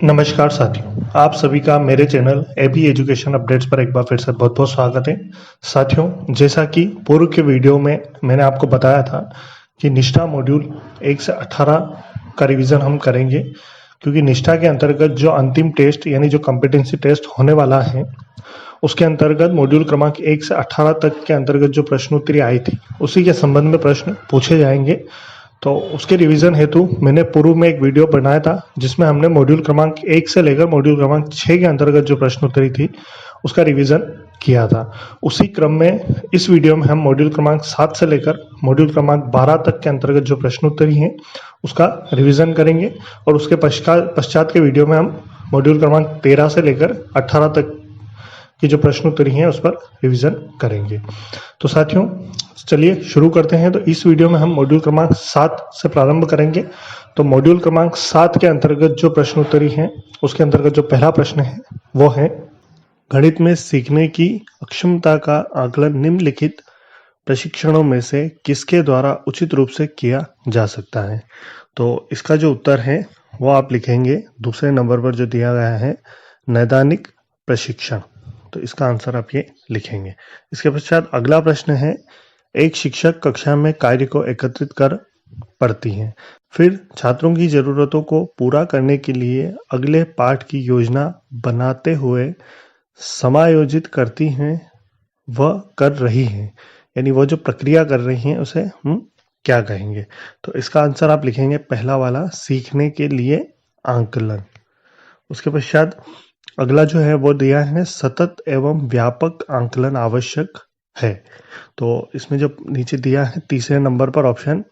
नमस्कार साथियों, आप सभी का मेरे चैनल एबी एजुकेशन अपडेट्स पर एक बार फिर से बहुत बहुत स्वागत है। साथियों, जैसा कि पूर्व के वीडियो में मैंने आपको बताया था कि निष्ठा मॉड्यूल 1 से 18 का रिवीजन हम करेंगे, क्योंकि निष्ठा के अंतर्गत जो अंतिम टेस्ट यानी जो कॉम्पिटेंसी टेस्ट होने वाला है उसके अंतर्गत मॉड्यूल क्रमांक 1 से 18 तक के अंतर्गत जो प्रश्नोत्तरी आई थी उसी के संबंध में प्रश्न पूछे जाएंगे। तो उसके रिवीजन हेतु मैंने पूर्व में एक वीडियो बनाया था जिसमें हमने मॉड्यूल क्रमांक 1 से लेकर मॉड्यूल क्रमांक 6 के अंतर्गत जो प्रश्नोत्तरी थी उसका रिवीजन किया था। उसी क्रम में इस वीडियो में हम मॉड्यूल क्रमांक 7 से लेकर मॉड्यूल क्रमांक 12 तक के अंतर्गत जो प्रश्नोत्तरी हैं उसका रिवीजन करेंगे, और उसके पश्चात के वीडियो में हम मॉड्यूल क्रमांक 13 से लेकर 18 तक की जो प्रश्नोत्तरी हैं उस पर रिवीजन करेंगे। तो साथियों, चलिए शुरू करते हैं। तो इस वीडियो में हम मॉड्यूल क्रमांक 7 से प्रारंभ करेंगे। तो मॉड्यूल क्रमांक 7 के अंतर्गत जो प्रश्नोत्तरी हैं उसके अंतर्गत जो पहला प्रश्न है वो है, गणित में सीखने की अक्षमता का आकलन निम्नलिखित प्रशिक्षणों में से किसके द्वारा उचित रूप से किया जा सकता है। तो इसका जो उत्तर है वो आप लिखेंगे दूसरे नंबर पर जो दिया गया है, नैदानिक प्रशिक्षण। तो इसका आंसर आप ये लिखेंगे। इसके पश्चात अगला प्रश्न है, एक शिक्षक कक्षा में कार्य को एकत्रित कर पढ़ती हैं, फिर छात्रों की जरूरतों को पूरा करने के लिए अगले पाठ की योजना बनाते हुए समायोजित करती हैं व कर रही हैं, यानी वो जो प्रक्रिया कर रही हैं उसे हम क्या कहेंगे। तो इसका आंसर आप लिखेंगे पहला वाला, सीखने के लिए आंकलन। उसके पश्चात अगला जो है वो दिया है, सतत एवं व्यापक आंकलन आवश्यक है। तो इसमें जो नीचे दिया है तीसरे नंबर पर ऑप्शन,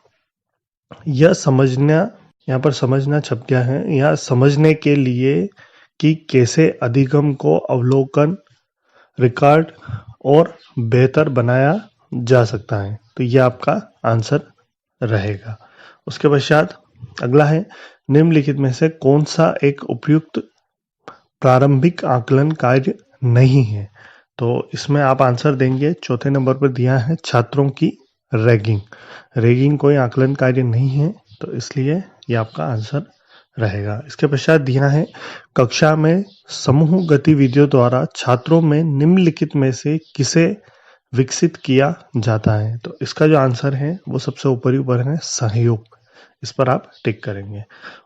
यह समझना, यहाँ पर समझना छप गया है, यह समझने के लिए कि कैसे अधिगम को अवलोकन, रिकॉर्ड और बेहतर बनाया जा सकता है। तो यह आपका आंसर रहेगा। उसके पश्चात अगला है, निम्नलिखित में से कौन सा एक उपयुक्त प्रारंभिक आकलन कार्य नहीं है। तो इसमें आप आंसर देंगे, चौथे नंबर पर दिया है छात्रों की रैगिंग। रैगिंग कोई आकलन कार्य नहीं है, तो इसलिए ये आपका आंसर रहेगा। इसके पश्चात दिया है, कक्षा में समूह गतिविधियों द्वारा छात्रों में निम्नलिखित में से किसे विकसित किया जाता है। तो इसका जो आंसर है वो सबसे ऊपर है, सहयोग। इस पर आप टिक करेंगे।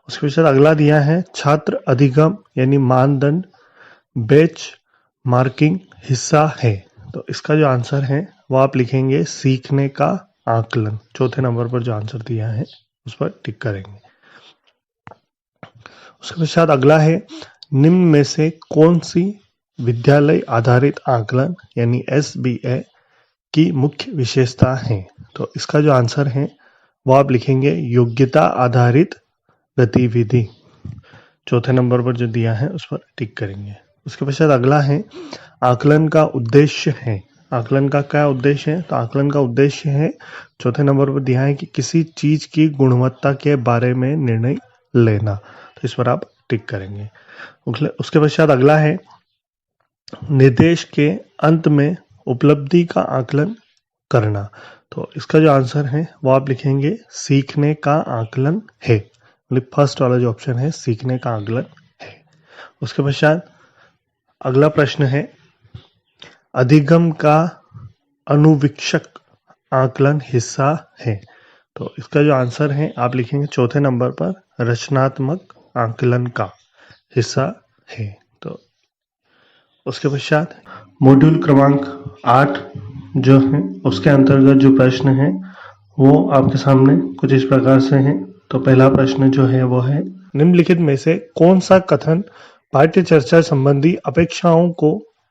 उसके पश्चात अगला दिया है, छात्र अधिगम यानी मानदंड बेंच मार्किंग हिस्सा है। तो इसका जो आंसर है वो आप लिखेंगे सीखने का आकलन। चौथे नंबर पर जो आंसर दिया है उस पर टिक करेंगे। उसके पश्चात अगला है, निम्न में से कौन सी विद्यालय आधारित आकलन यानी SBA की मुख्य विशेषता है। तो इसका जो आंसर है वो आप लिखेंगे योग्यता आधारित गतिविधि। चौथे नंबर पर जो दिया है उस पर टिक करेंगे। उसके पश्चात अगला है, आकलन का उद्देश्य है। आकलन का क्या उद्देश्य है। तो आकलन का उद्देश्य है, चौथे नंबर पर दिया है कि किसी चीज की गुणवत्ता के बारे में निर्णय लेना। तो इस पर आप टिक करेंगे। उसके पश्चात अगला है, निर्देश के अंत में उपलब्धि का आकलन करना। तो इसका जो आंसर है वो आप लिखेंगे सीखने का आकलन है। फर्स्ट वाला जो ऑप्शन है सीखने का आकलन है। उसके पश्चात अगला प्रश्न है, अधिगम का अनुवीक्षक आकलन हिस्सा है। तो इसका जो आंसर है आप लिखेंगे चौथे नंबर पर रचनात्मक आकलन का हिस्सा है। तो उसके पश्चात मॉड्यूल क्रमांक 8 जो है उसके अंतर्गत जो प्रश्न है वो आपके सामने कुछ इस प्रकार से है। तो पहला प्रश्न जो है वो है, निम्नलिखित में से कौन सा कथन पाठ्य चर्चा संबंधी अपेक्षाओं को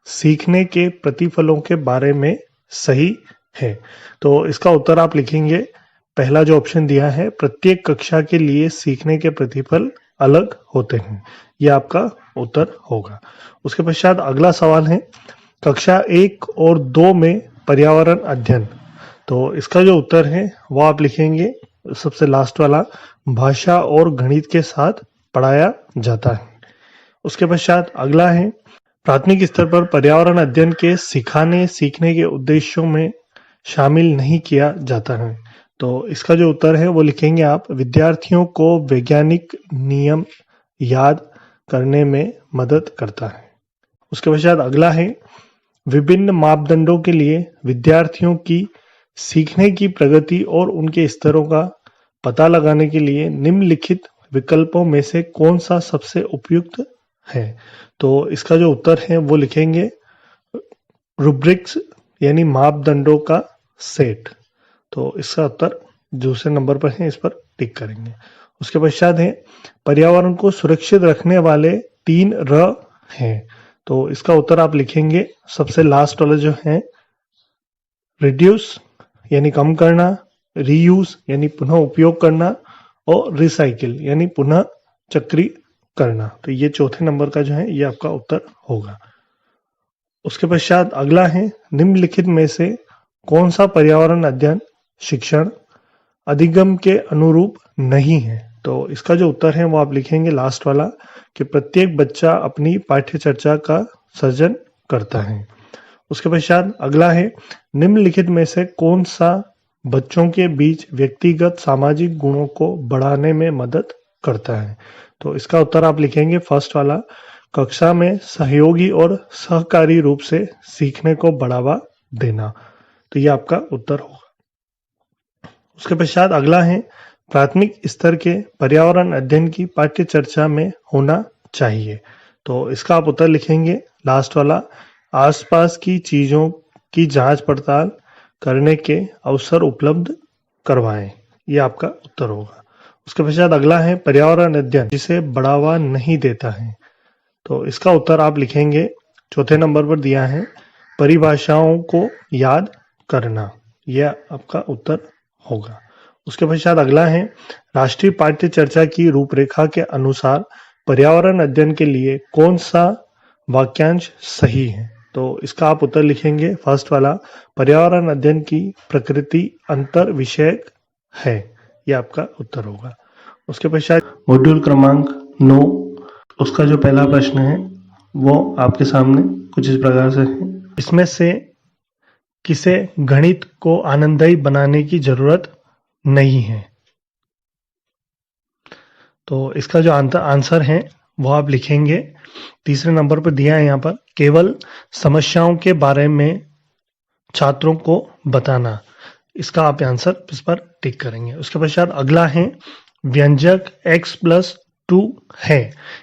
सीखने के प्रतिफलों के बारे में सही है। तो इसका उत्तर आप लिखेंगे पहला जो ऑप्शन दिया है, प्रत्येक कक्षा के लिए सीखने के प्रतिफल अलग होते हैं। यह आपका उत्तर होगा। उसके पश्चात अगला सवाल है, कक्षा 1 और 2 में पर्यावरण अध्ययन। तो इसका जो उत्तर है वो आप लिखेंगे सबसे लास्ट वाला, भाषा और गणित के साथ पढ़ाया जाता है। उसके पश्चात अगला है, प्राथमिक स्तर पर पर्यावरण अध्ययन के सीखने के उद्देश्यों में शामिल नहीं किया जाता है। तो इसका जो उत्तर है वो लिखेंगे आप, विद्यार्थियों को वैज्ञानिक नियम याद करने में मदद करता है। उसके पश्चात अगला है, विभिन्न मापदंडों के लिए विद्यार्थियों की सीखने की प्रगति और उनके स्तरों का पता लगाने के लिए निम्नलिखित विकल्पों में से कौन सा सबसे उपयुक्त है। तो इसका जो उत्तर है वो लिखेंगे रूब्रिक्स यानी मापदंडों का सेट। तो इसका उत्तर दूसरे नंबर पर है, इस पर टिक करेंगे। उसके पश्चात है, पर्यावरण को सुरक्षित रखने वाले 3 र हैं। तो इसका उत्तर आप लिखेंगे सबसे लास्ट वाला जो है, रिड्यूस यानी कम करना, रीयूज यानी पुनः उपयोग करना और रिसाइकिल यानी पुनः चक्री करना। तो ये चौथे नंबर का जो है ये आपका उत्तर होगा। उसके पश्चात अगला है, निम्नलिखित में से कौन सा पर्यावरण अध्ययन शिक्षण अधिगम के अनुरूप नहीं है। तो इसका जो उत्तर है वो आप लिखेंगे लास्ट वाला, कि प्रत्येक बच्चा अपनी पाठ्य चर्चा का सृजन करता है। उसके पश्चात अगला है, निम्नलिखित में से कौन सा बच्चों के बीच व्यक्तिगत सामाजिक गुणों को बढ़ाने में मदद करता है। तो इसका उत्तर आप लिखेंगे फर्स्ट वाला, कक्षा में सहयोगी और सहकारी रूप से सीखने को बढ़ावा देना। तो ये आपका उत्तर होगा। उसके पश्चात अगला है, प्राथमिक स्तर के पर्यावरण अध्ययन की पाठ्य चर्चा में होना चाहिए। तो इसका आप उत्तर लिखेंगे लास्ट वाला, आसपास की चीजों की जांच पड़ताल करने के अवसर उपलब्ध करवाएं। ये आपका उत्तर होगा। उसके पश्चात अगला है, पर्यावरण अध्ययन जिसे बढ़ावा नहीं देता है। तो इसका उत्तर आप लिखेंगे चौथे नंबर पर दिया है, परिभाषाओं को याद करना। यह आपका उत्तर होगा। उसके पश्चात अगला है, राष्ट्रीय पाठ्य चर्चा की रूपरेखा के अनुसार पर्यावरण अध्ययन के लिए कौन सा वाक्यांश सही है। तो इसका आप उत्तर लिखेंगे फर्स्ट वाला, पर्यावरण अध्ययन की प्रकृति अंतर विषयक है। यह आपका उत्तर होगा। उसके पश्चात मॉड्यूल क्रमांक 9, उसका जो पहला प्रश्न है वो आपके सामने कुछ इस प्रकार से है, इसमें से किसे गणित को आनंददायी बनाने की जरूरत नहीं है। तो इसका जो आंसर है वो आप लिखेंगे तीसरे नंबर पर दिया है यहाँ पर, केवल समस्याओं के बारे में छात्रों को बताना। इसका आप आंसर इस पर टिक करेंगे। उसके पश्चात अगला है, व्यंजक x+2 है,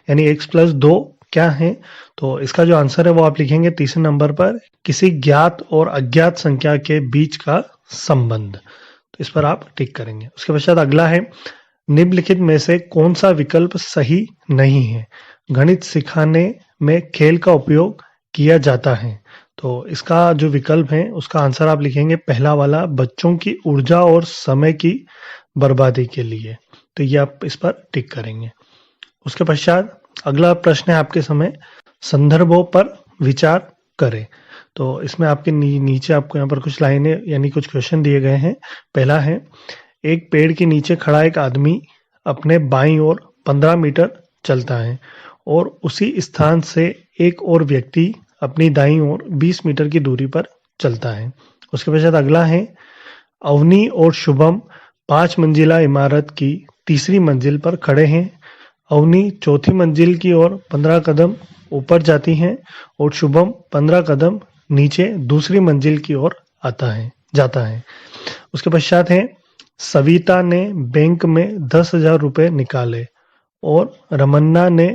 यानी x+2 क्या है। तो इसका जो आंसर है वो आप लिखेंगे तीसरे नंबर पर, किसी ज्ञात और अज्ञात संख्या के बीच का संबंध। तो इस पर आप टिक करेंगे। उसके पश्चात अगला है, निम्नलिखित में से कौन सा विकल्प सही नहीं है। गणित सिखाने में खेल का उपयोग किया जाता है। तो इसका जो विकल्प है उसका आंसर आप लिखेंगे पहला वाला, बच्चों की ऊर्जा और समय की बर्बादी के लिए। तो ये आप इस पर टिक करेंगे। उसके पश्चात अगला प्रश्न है आपके समय, संदर्भों पर विचार करें। तो इसमें आपके नीचे आपको यहाँ पर कुछ लाइनें यानी कुछ क्वेश्चन दिए गए हैं। पहला है, एक पेड़ के नीचे खड़ा एक आदमी अपने बाईं ओर 15 मीटर चलता है और उसी स्थान से एक और व्यक्ति अपनी दाईं ओर 20 मीटर की दूरी पर चलता है। उसके पश्चात अगला है, अवनी और शुभम 5 मंजिला इमारत की तीसरी मंजिल पर खड़े हैं। अवनी चौथी मंजिल की ओर 15 कदम ऊपर जाती हैं और शुभम 15 कदम नीचे दूसरी मंजिल की ओर जाता है। उसके पश्चात है, सविता ने बैंक में 10,000 रुपए निकाले और रमन्ना ने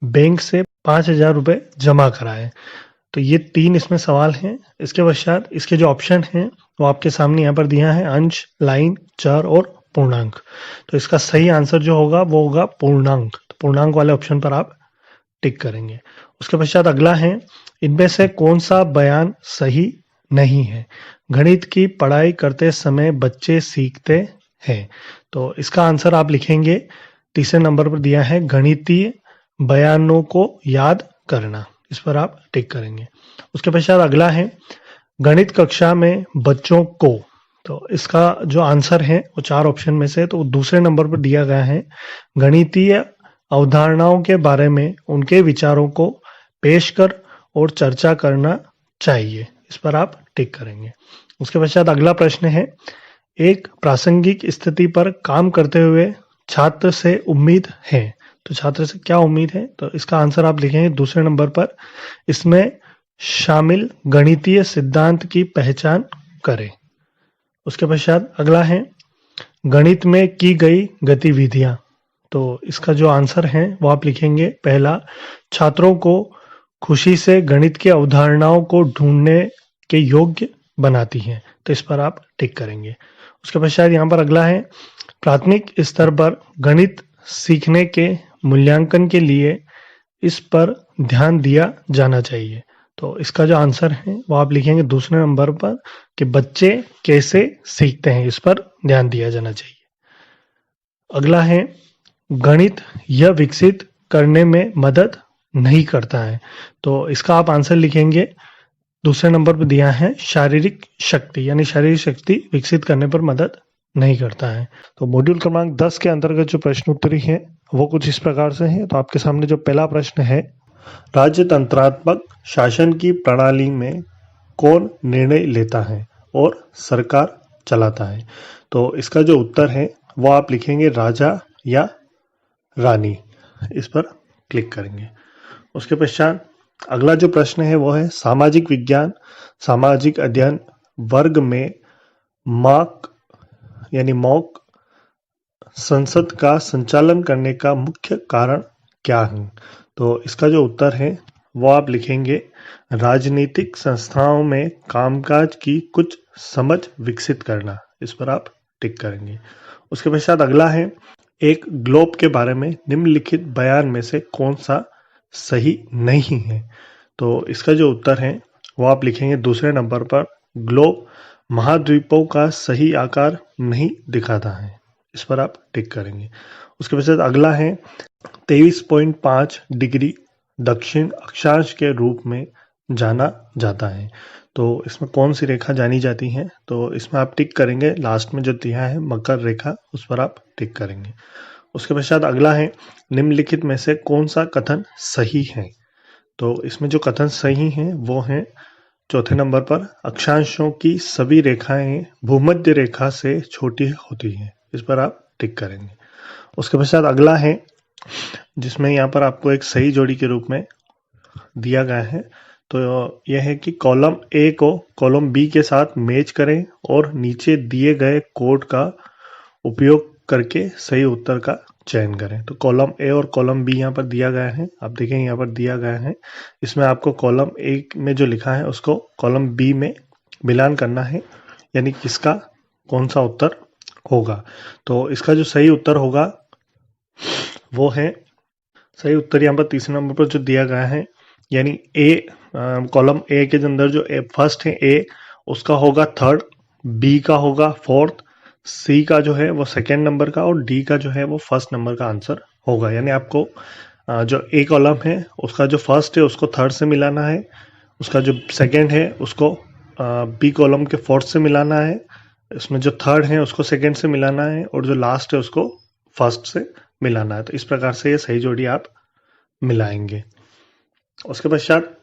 बैंक से 5,000 रुपए जमा कराए। तो ये 3 इसमें सवाल हैं। इसके पश्चात इसके जो ऑप्शन हैं वो आपके सामने यहाँ पर दिया है, अंश, लाइन, चर और पूर्णांक। तो इसका सही आंसर जो होगा वो होगा पूर्णांक। तो पूर्णांक वाले ऑप्शन पर आप टिक करेंगे। उसके पश्चात अगला है, इनमें से कौन सा बयान सही नहीं है। गणित की पढ़ाई करते समय बच्चे सीखते हैं। तो इसका आंसर आप लिखेंगे तीसरे नंबर पर दिया है, गणितीय बयानों को याद करना। इस पर आप टिक करेंगे। उसके पश्चात अगला है, गणित कक्षा में बच्चों को। तो इसका जो आंसर है वो 4 ऑप्शन में से तो दूसरे नंबर पर दिया गया है, गणितीय अवधारणाओं के बारे में उनके विचारों को पेश कर और चर्चा करना चाहिए। इस पर आप टिक करेंगे। उसके पश्चात अगला प्रश्न है, एक प्रासंगिक स्थिति पर काम करते हुए छात्र से उम्मीद है। तो छात्र से क्या उम्मीद है, तो इसका आंसर आप लिखेंगे दूसरे नंबर पर, इसमें शामिल गणितीय सिद्धांत की पहचान करें। उसके पश्चात अगला है गणित में की गई गतिविधियां। तो इसका जो आंसर है वो आप लिखेंगे पहला, छात्रों को खुशी से गणित की अवधारणाओं को ढूंढने के योग्य बनाती हैं। तो इस पर आप टिक करेंगे। उसके पश्चात यहाँ पर अगला है प्राथमिक स्तर पर गणित सीखने के मूल्यांकन के लिए इस पर ध्यान दिया जाना चाहिए। तो इसका जो आंसर है वो आप लिखेंगे दूसरे नंबर पर कि बच्चे कैसे सीखते हैं, इस पर ध्यान दिया जाना चाहिए। अगला है गणित यह विकसित करने में मदद नहीं करता है। तो इसका आप आंसर लिखेंगे दूसरे नंबर पर दिया है शारीरिक शक्ति, यानी शारीरिक शक्ति विकसित करने पर मदद नहीं करता है। तो मॉड्यूल क्रमांक 10 के अंतर्गत जो प्रश्न उत्तरी है वो कुछ इस प्रकार से है। तो आपके सामने जो पहला प्रश्न है, राजतंत्रात्मक शासन की प्रणाली में कौन निर्णय लेता है और सरकार चलाता है। तो इसका जो उत्तर है वो आप लिखेंगे राजा या रानी, इस पर क्लिक करेंगे। उसके पश्चात अगला जो प्रश्न है वो है सामाजिक विज्ञान सामाजिक अध्ययन वर्ग में मॉक संसद का संचालन करने का मुख्य कारण क्या है। तो इसका जो उत्तर है वो आप लिखेंगे राजनीतिक संस्थाओं में कामकाज की कुछ समझ विकसित करना, इस पर आप टिक करेंगे। उसके पश्चात अगला है एक ग्लोब के बारे में निम्नलिखित बयान में से कौन सा सही नहीं है। तो इसका जो उत्तर है वो आप लिखेंगे दूसरे नंबर पर, ग्लोब महाद्वीपों का सही आकार नहीं दिखाता है, इस पर आप टिक करेंगे। उसके पश्चात अगला है 23.5 डिग्री दक्षिण अक्षांश के रूप में जाना जाता है। तो इसमें कौन सी रेखा जानी जाती है, तो इसमें आप टिक करेंगे लास्ट में जो दिया है मकर रेखा, उस पर आप टिक करेंगे। उसके पश्चात अगला है निम्नलिखित में से कौन सा कथन सही है। तो इसमें जो कथन सही है वो है चौथे नंबर पर, अक्षांशों की सभी रेखाएं भूमध्य रेखा से छोटी होती हैं, इस पर आप टिक करेंगे। उसके पश्चात अगला है जिसमें यहाँ पर आपको एक सही जोड़ी के रूप में दिया गया है। तो यह है कि कॉलम ए को कॉलम बी के साथ मैच करें और नीचे दिए गए कोड का उपयोग करके सही उत्तर का चयन करें। तो कॉलम ए और कॉलम बी यहाँ पर दिया गया है, आप देखेंगे यहाँ पर दिया गया है। इसमें आपको कॉलम ए में जो लिखा है उसको कॉलम बी में मिलान करना है, यानी किसका कौन सा उत्तर होगा। तो इसका जो सही उत्तर होगा वो है, सही उत्तर यहाँ पर तीसरे नंबर पर जो दिया गया है, यानी ए कॉलम ए के अंदर जो फर्स्ट है ए, उसका होगा थर्ड, बी का होगा फोर्थ, सी का जो है वो सेकेंड नंबर का और डी का जो है वो फर्स्ट नंबर का आंसर होगा। यानी आपको जो ए कॉलम है उसका जो फर्स्ट है उसको थर्ड से मिलाना है, उसका जो सेकेंड है उसको बी कॉलम के फोर्थ से मिलाना है, इसमें जो थर्ड है उसको सेकेंड से मिलाना है और जो लास्ट है उसको फर्स्ट से मिलाना है। तो इस प्रकार से ये सही जोड़ी आप मिलाएंगे। उसके पश्चात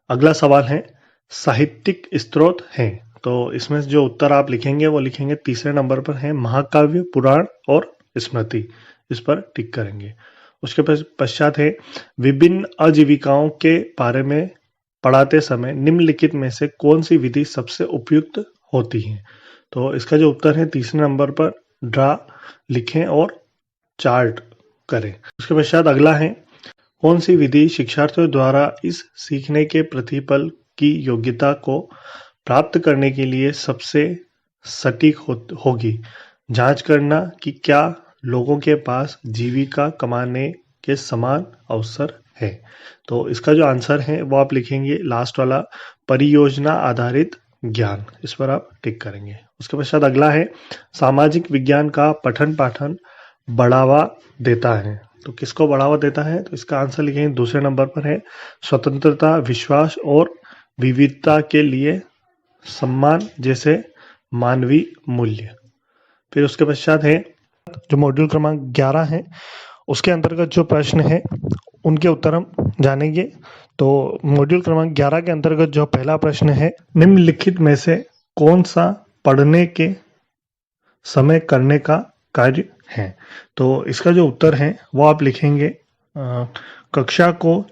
अगला सवाल है साहित्यिक स्रोत हैं। तो इसमें जो उत्तर आप लिखेंगे वो लिखेंगे तीसरे नंबर पर है महाकाव्य, पुराण और स्मृति, इस पर टिक करेंगे। उसके पश्चात है विभिन्न आजीविकाओं के बारे में पढ़ाते समय निम्नलिखित में से कौन सी विधि सबसे उपयुक्त होती है। तो इसका जो उत्तर है तीसरे नंबर पर ड्रा लिखें और चार्ट करें। उसके पश्चात अगला है कौन सी विधि शिक्षार्थियों द्वारा इस सीखने के प्रतिफल की योग्यता को प्राप्त करने के लिए सबसे सटीक होगी। जांच करना कि क्या लोगों के पास जीविका कमाने के समान अवसर है। तो इसका जो आंसर है वो आप लिखेंगे लास्ट वाला, परियोजना आधारित ज्ञान, इस पर आप टिक करेंगे। उसके पश्चात अगला है सामाजिक विज्ञान का पठन पाठन बढ़ावा देता है। तो किसको बढ़ावा देता है, तो इसका आंसर लिखेंगे दूसरे नंबर पर है स्वतंत्रता, विश्वास और विविधता के लिए सम्मान जैसे मानवीय मूल्य। फिर उसके पश्चात है जो मॉड्यूल क्रमांक 11 है उसके अंतर्गत जो प्रश्न है उनके उत्तर हम जानेंगे। तो मॉड्यूल क्रमांक 11 के अंतर्गत जो पहला प्रश्न है, निम्नलिखित में से कौन सा पढ़ने के समय करने का कार्य हैं। तो इसका जो उत्तर है वो आप लिखेंगे कक्षा को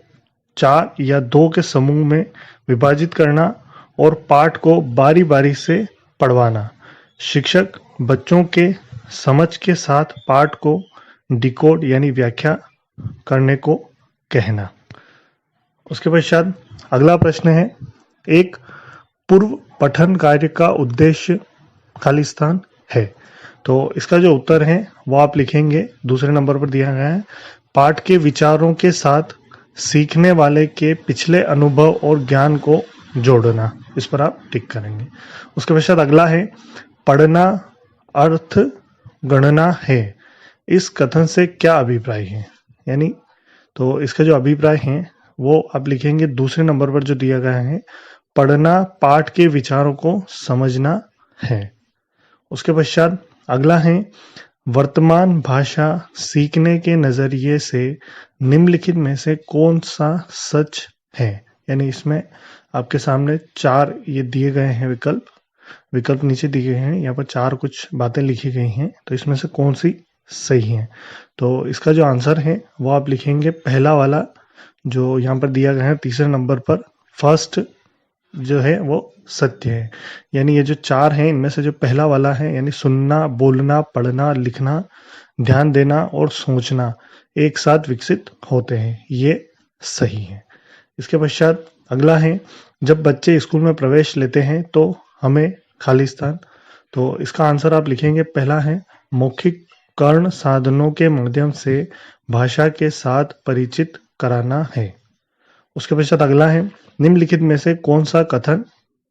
4 या 2 के समूह में विभाजित करना और पाठ को बारी बारी से पढ़वाना। शिक्षक बच्चों के समझ के साथ पाठ को डिकोड यानी व्याख्या करने को कहना। उसके पश्चात अगला प्रश्न है, एक पूर्व पठन कार्य का उद्देश्य खाली स्थान है। तो इसका जो उत्तर है वो आप लिखेंगे, दूसरे नंबर पर दिया गया है, पाठ के विचारों के साथ सीखने वाले के पिछले अनुभव और ज्ञान को जोड़ना। इस पर आप टिक करेंगे। उसके पश्चात अगला है, पढ़ना अर्थ गणना है। इस कथन से क्या अभिप्राय है? यानी तो इसका जो अभिप्राय है वो आप लिखेंगे दूसरे नंबर पर जो दिया गया है, पढ़ना पाठ के विचारों को समझना है। उसके पश्चात अगला है, वर्तमान भाषा सीखने के नजरिए से निम्नलिखित में से कौन सा सच है? यानी इसमें आपके सामने 4 ये दिए गए हैं विकल्प नीचे दिए गए हैं, यहाँ पर 4 कुछ बातें लिखी गई हैं, तो इसमें से कौन सी सही है? तो इसका जो आंसर है वो आप लिखेंगे पहला वाला जो यहाँ पर दिया गया है तीसरे नंबर पर, फर्स्ट जो है वो सत्य है। यानी ये जो 4 हैं इनमें से जो पहला वाला है, यानी सुनना, बोलना, पढ़ना, लिखना, ध्यान देना और सोचना एक साथ विकसित होते हैं, ये सही है। इसके पश्चात अगला है, जब बच्चे स्कूल में प्रवेश लेते हैं तो हमें खाली स्थान। तो इसका आंसर आप लिखेंगे, पहला है, मौखिक कर्ण साधनों के माध्यम से भाषा के साथ परिचित कराना है। उसके पश्चात अगला है, निम्नलिखित में से कौन सा कथन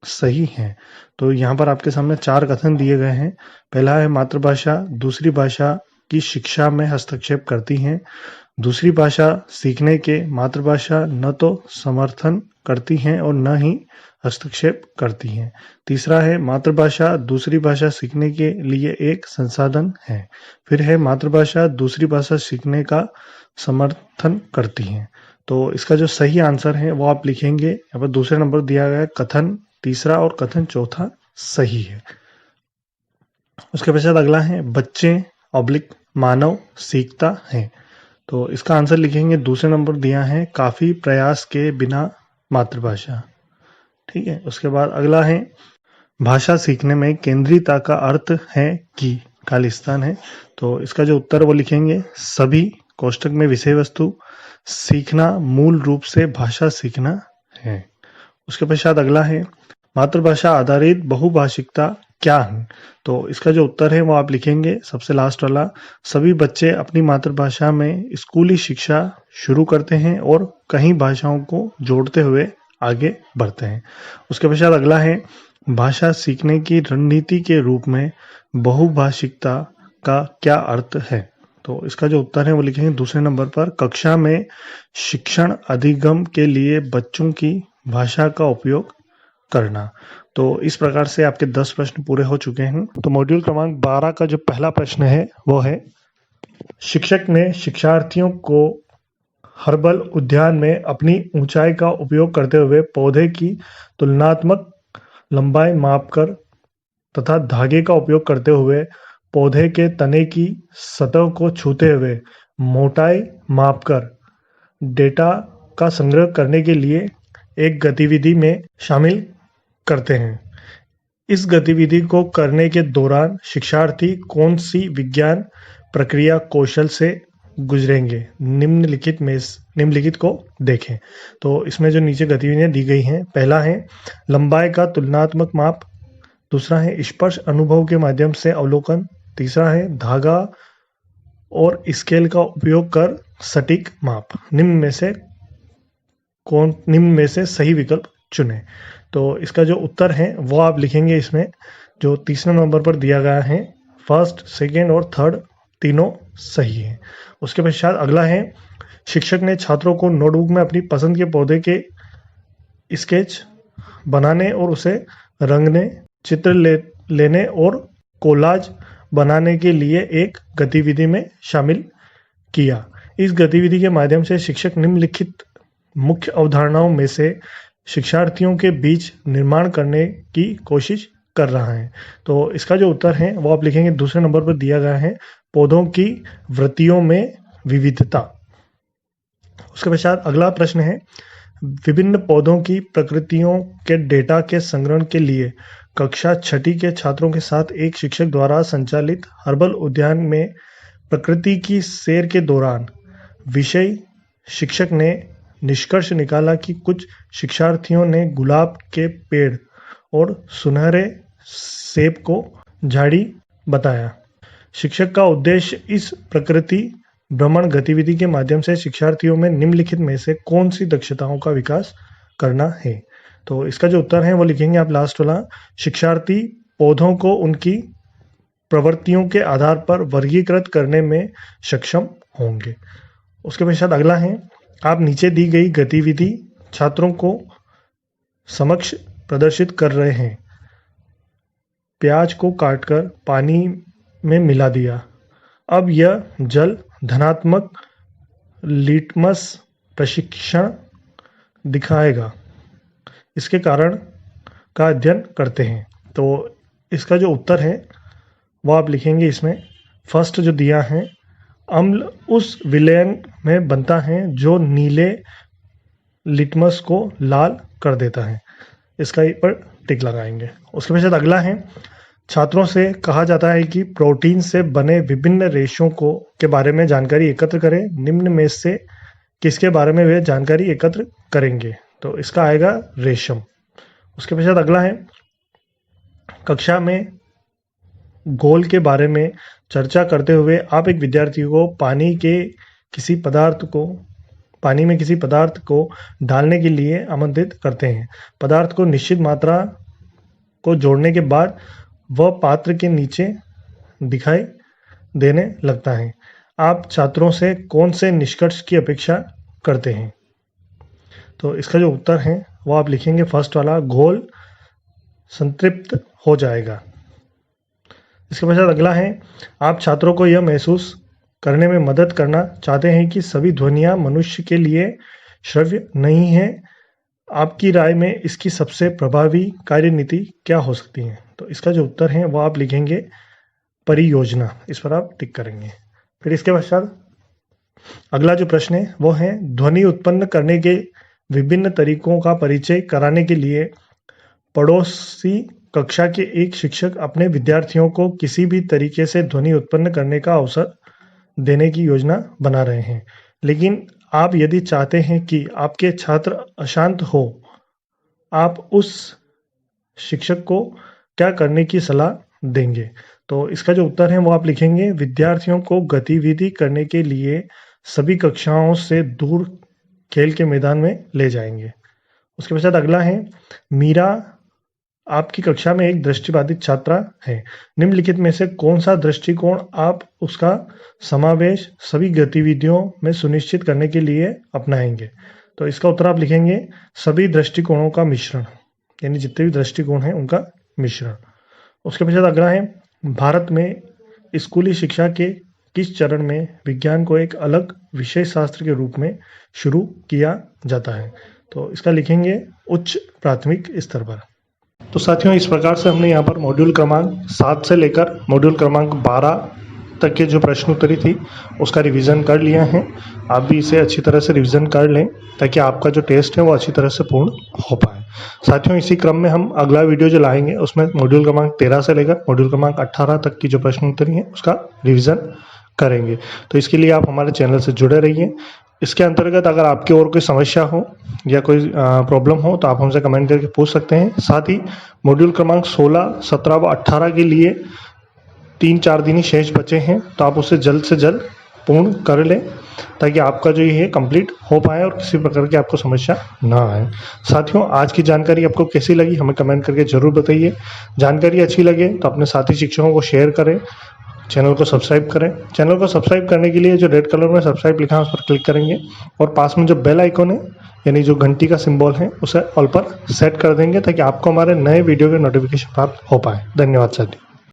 सही है? तो यहाँ पर आपके सामने 4 कथन दिए गए हैं। पहला है, मातृभाषा दूसरी भाषा की शिक्षा में हस्तक्षेप करती है। दूसरी भाषा सीखने के मातृभाषा न तो समर्थन करती हैं और न ही हस्तक्षेप करती हैं। तीसरा है, मातृभाषा दूसरी भाषा सीखने के लिए एक संसाधन है। फिर है, मातृभाषा दूसरी भाषा सीखने का समर्थन करती हैं। तो इसका जो सही आंसर है वो आप लिखेंगे, यहाँ पर दूसरे नंबर दिया गया है, कथन तीसरा और कथन चौथा सही है। उसके पश्चात अगला है, बच्चे मानव सीखता है। तो इसका आंसर लिखेंगे, दूसरे नंबर दिया है, काफी प्रयास के बिना मातृभाषा। ठीक है। उसके बाद अगला है, भाषा सीखने में केंद्रीयता का अर्थ है कि खाली स्थान है। तो इसका जो उत्तर वो लिखेंगे, सभी कोष्टक में विषय वस्तु, सीखना मूल रूप से भाषा सीखना है। उसके पश्चात अगला है, मातृभाषा आधारित बहुभाषिकता क्या है? तो इसका जो उत्तर है वो आप लिखेंगे, सबसे लास्ट वाला, सभी बच्चे अपनी मातृभाषा में स्कूली शिक्षा शुरू करते हैं और कई भाषाओं को जोड़ते हुए आगे बढ़ते हैं। उसके पश्चात अगला है, भाषा सीखने की रणनीति के रूप में बहुभाषिकता का क्या अर्थ है? तो इसका जो उत्तर है वो लिखेंगे दूसरे नंबर पर, कक्षा में शिक्षण अधिगम के लिए बच्चों की भाषा का उपयोग करना। तो इस प्रकार से आपके 10 प्रश्न पूरे हो चुके हैं। तो मॉड्यूल क्रमांक 12 का जो पहला प्रश्न है वो है, शिक्षक ने शिक्षार्थियों को हर्बल उद्यान में अपनी ऊंचाई का उपयोग करते हुए पौधे की तुलनात्मक लंबाई मापकर तथा धागे का उपयोग करते हुए पौधे के तने की सतह को छूते हुए मोटाई मापकर डेटा का संग्रह करने के लिए एक गतिविधि में शामिल करते हैं। इस गतिविधि को करने के दौरान शिक्षार्थी कौन सी विज्ञान प्रक्रिया कौशल से गुजरेंगे? निम्नलिखित को देखें। तो इसमें जो नीचे गतिविधियां दी गई हैं, पहला है लंबाई का तुलनात्मक माप, दूसरा है स्पर्श अनुभव के माध्यम से अवलोकन, तीसरा है धागा और स्केल का उपयोग कर सटीक माप। निम्न में से सही विकल्प चुनें। तो इसका जो उत्तर है वो आप लिखेंगे, इसमें जो तीसरे नंबर पर दिया गया है, फर्स्ट, सेकेंड और थर्ड तीनों सही है। उसके पश्चात अगला है, शिक्षक ने छात्रों को नोटबुक में अपनी पसंद के पौधे के स्केच बनाने और उसे रंगने, चित्र लेने और कोलाज बनाने के लिए एक गतिविधि में शामिल किया। इस गतिविधि के माध्यम से शिक्षक निम्नलिखित मुख्य अवधारणाओं में से शिक्षार्थियों के बीच निर्माण करने की कोशिश कर रहा है। तो इसका जो उत्तर है वो आप लिखेंगे दूसरे नंबर पर दिया गया है, पौधों की वृत्तियों में विविधता। उसके पश्चात अगला प्रश्न है, विभिन्न पौधों की प्रकृतियों के डेटा के संग्रहण के लिए कक्षा 6ठी के छात्रों के साथ एक शिक्षक द्वारा संचालित हर्बल उद्यान में प्रकृति की सैर के दौरान विषय शिक्षक ने निष्कर्ष निकाला कि कुछ शिक्षार्थियों ने गुलाब के पेड़ और सुनहरे सेब को झाड़ी बताया। शिक्षक का उद्देश्य इस प्रकृति भ्रमण गतिविधि के माध्यम से शिक्षार्थियों में निम्नलिखित में से कौन सी दक्षताओं का विकास करना है। तो इसका जो उत्तर है वो लिखेंगे आप लास्ट वाला, शिक्षार्थी पौधों को उनकी प्रवृत्तियों के आधार पर वर्गीकृत करने में सक्षम होंगे। उसके पश्चात अगला है, आप नीचे दी गई गतिविधि छात्रों को समक्ष प्रदर्शित कर रहे हैं। प्याज को काटकर पानी में मिला दिया। अब यह जल धनात्मक लिटमस प्रशिक्षण दिखाएगा। इसके कारण का अध्ययन करते हैं। तो इसका जो उत्तर है वो आप लिखेंगे इसमें फर्स्ट जो दिया है, अम्ल उस विलयन में बनता है जो नीले लिटमस को लाल कर देता है। इसका पर टिक लगाएंगे। उसके पश्चात अगला है, छात्रों से कहा जाता है कि प्रोटीन से बने विभिन्न रेशों को के बारे में जानकारी एकत्र करें। निम्न में से किसके बारे में वे जानकारी एकत्र करेंगे। तो इसका आएगा रेशम। उसके पश्चात अगला है, कक्षा में गोल के बारे में चर्चा करते हुए आप एक विद्यार्थी को पानी में किसी पदार्थ को डालने के लिए आमंत्रित करते हैं। पदार्थ को निश्चित मात्रा को जोड़ने के बाद वह पात्र के नीचे दिखाई देने लगता है। आप छात्रों से कौन से निष्कर्ष की अपेक्षा करते हैं। तो इसका जो उत्तर है वो आप लिखेंगे फर्स्ट वाला, घोल संतृप्त हो जाएगा। इसके पश्चात अगला है, आप छात्रों को यह महसूस करने में मदद करना चाहते हैं कि सभी ध्वनियाँ मनुष्य के लिए श्रव्य नहीं है। आपकी राय में इसकी सबसे प्रभावी कार्यनीति क्या हो सकती है। तो इसका जो उत्तर है वो आप लिखेंगे परियोजना। इस पर आप टिक करेंगे। फिर इसके पश्चात अगला जो प्रश्न है वो है, ध्वनि उत्पन्न करने के विभिन्न तरीकों का परिचय कराने के लिए पड़ोसी कक्षा के एक शिक्षक अपने विद्यार्थियों को किसी भी तरीके से ध्वनि उत्पन्न करने का अवसर देने की योजना बना रहे हैं। लेकिन आप यदि चाहते हैं कि आपके छात्र अशांत हो, आप उस शिक्षक को क्या करने की सलाह देंगे। तो इसका जो उत्तर है वो आप लिखेंगे, विद्यार्थियों को गतिविधि करने के लिए सभी कक्षाओं से दूर खेल के मैदान में ले जाएंगे। उसके पश्चात अगला है, मीरा आपकी कक्षा में एक दृष्टिबाधित छात्रा है। निम्नलिखित में से कौन सा दृष्टिकोण आप उसका समावेश सभी गतिविधियों में सुनिश्चित करने के लिए अपनाएंगे। तो इसका उत्तर आप लिखेंगे सभी दृष्टिकोणों का मिश्रण, यानी जितने भी दृष्टिकोण हैं उनका मिश्रण। उसके पश्चात अगला है, भारत में स्कूली शिक्षा के किस चरण में विज्ञान को एक अलग विषय शास्त्र के रूप में शुरू किया जाता है। तो इसका लिखेंगे उच्च प्राथमिक स्तर पर। तो साथियों, इस प्रकार से हमने यहाँ पर मॉड्यूल क्रमांक 7 से लेकर मॉड्यूल क्रमांक 12 तक के जो प्रश्नोत्तरी थी उसका रिवीजन कर लिया है। आप भी इसे अच्छी तरह से रिवीजन कर लें ताकि आपका जो टेस्ट है वो अच्छी तरह से पूर्ण हो पाए। साथियों, इसी क्रम में हम अगला वीडियो जो लाएंगे उसमें मॉड्यूल क्रमांक 13 से लेकर मॉड्यूल क्रमांक 18 तक की जो प्रश्नोत्तरी है उसका रिवीजन करेंगे। तो इसके लिए आप हमारे चैनल से जुड़े रहिए। इसके अंतर्गत अगर आपकी और कोई समस्या हो या कोई प्रॉब्लम हो तो आप हमसे कमेंट करके पूछ सकते हैं। साथ ही मॉड्यूल क्रमांक 16, 17 व 18 के लिए 3-4 दिन ही शेष बचे हैं, तो आप उसे जल्द से जल्द पूर्ण कर लें ताकि आपका जो ये कंप्लीट हो पाए और किसी प्रकार की आपको समस्या ना आए। साथियों, आज की जानकारी आपको कैसी लगी हमें कमेंट करके जरूर बताइए। जानकारी अच्छी लगे तो अपने साथी शिक्षकों को शेयर करें, चैनल को सब्सक्राइब करें। चैनल को सब्सक्राइब करने के लिए जो रेड कलर में सब्सक्राइब लिखा है उस पर क्लिक करेंगे और पास में जो बेल आइकॉन है यानी जो घंटी का सिंबल है उसे ऑल पर सेट कर देंगे ताकि आपको हमारे नए वीडियो के नोटिफिकेशन प्राप्त हो पाए। धन्यवाद साथियों।